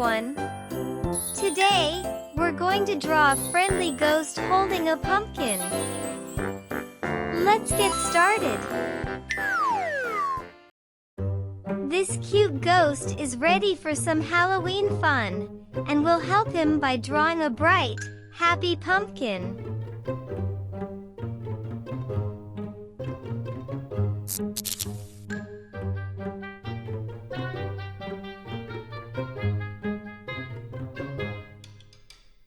everyone! Today, we're going to draw a friendly ghost holding a pumpkin. Let's get started! This cute ghost is ready for some Halloween fun, and we'll help him by drawing a bright, happy pumpkin.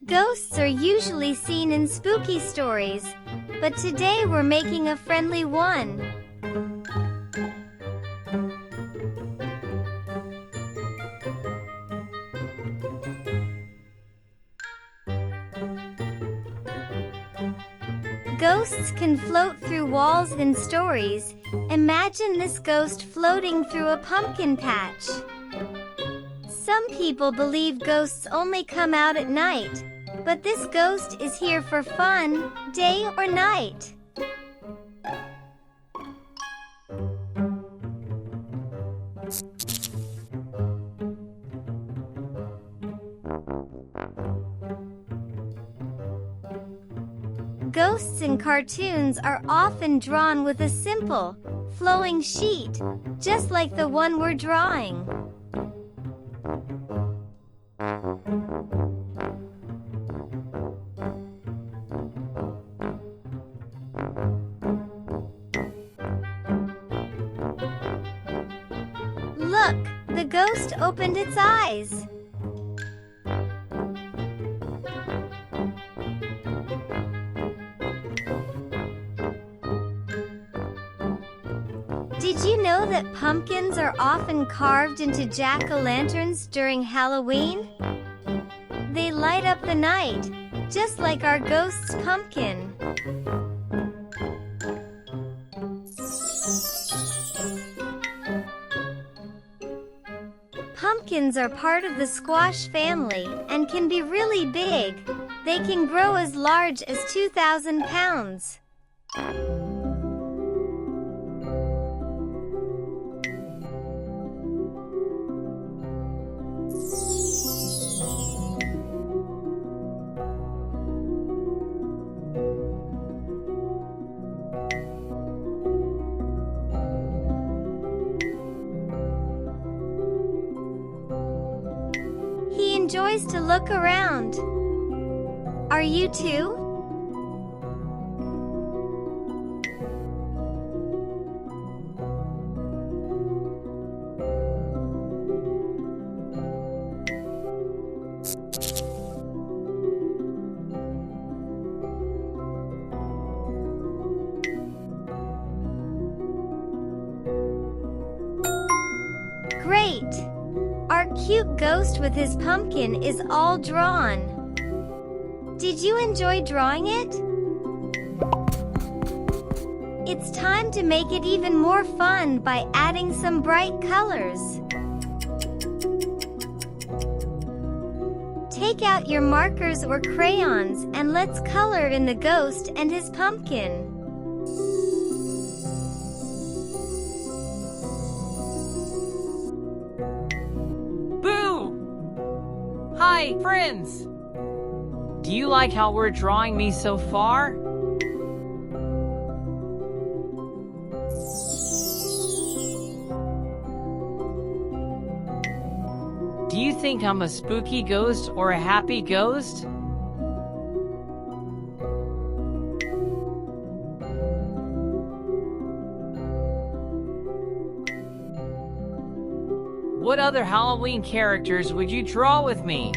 Ghosts are usually seen in spooky stories, but today we're making a friendly one. Ghosts can float through walls in stories. Imagine this ghost floating through a pumpkin patch. Some people believe ghosts only come out at night, but this ghost is here for fun, day or night. Ghosts in cartoons are often drawn with a simple, flowing sheet, just like the one we're drawing. Look, the ghost opened its eyes. Did you know that pumpkins are often carved into jack-o'-lanterns during Halloween? They light up the night, just like our ghost's pumpkin. Pumpkins are part of the squash family and can be really big. They can grow as large as 2,000 pounds. He enjoys to look around. Are you too? Great! Our cute ghost with his pumpkin is all drawn. Did you enjoy drawing it? It's time to make it even more fun by adding some bright colors. Take out your markers or crayons and let's color in the ghost and his pumpkin. Hi, friends! Do you like how we're drawing me so far? Do you think I'm a spooky ghost or a happy ghost? What other Halloween characters would you draw with me?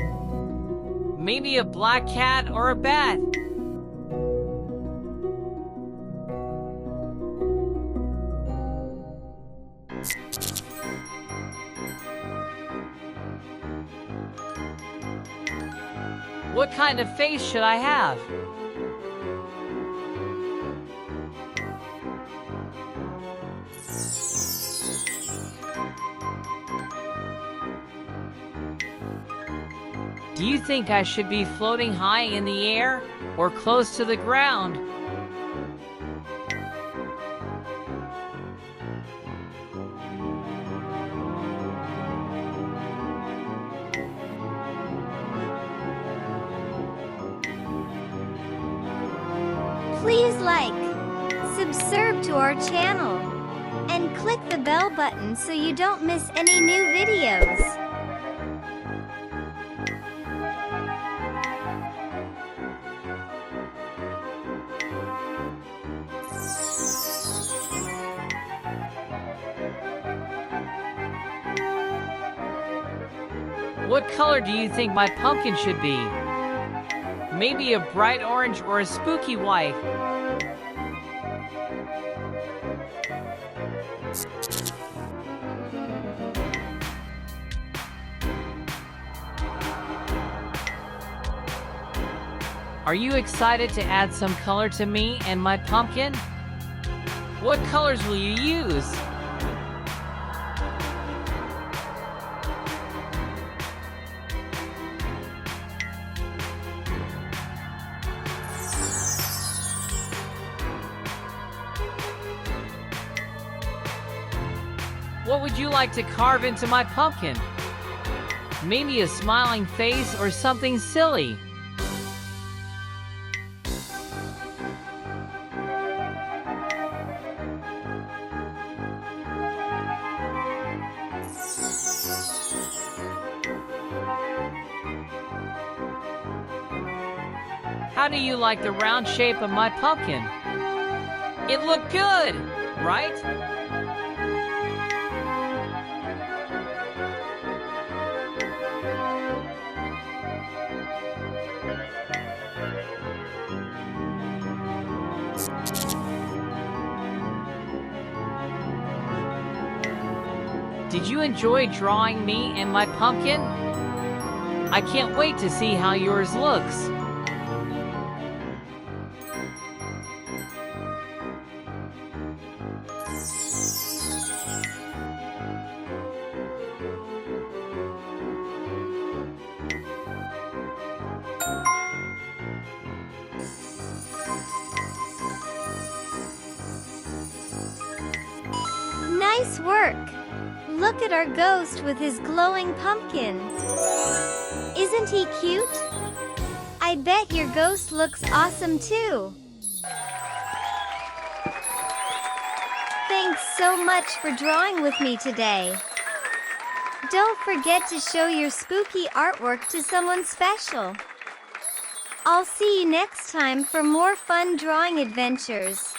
Maybe a black cat or a bat? What kind of face should I have? Do you think I should be floating high in the air or close to the ground? Please like, subscribe to our channel, and click the bell button so you don't miss any new videos. What color do you think my pumpkin should be? Maybe a bright orange or a spooky white? Are you excited to add some color to me and my pumpkin? What colors will you use? What would you like to carve into my pumpkin? Maybe a smiling face or something silly. How do you like the round shape of my pumpkin? It looked good, right? Did you enjoy drawing me and my pumpkin? I can't wait to see how yours looks. Nice work! Look at our ghost with his glowing pumpkin. Isn't he cute? I bet your ghost looks awesome too. Thanks so much for drawing with me today. Don't forget to show your spooky artwork to someone special. I'll see you next time for more fun drawing adventures.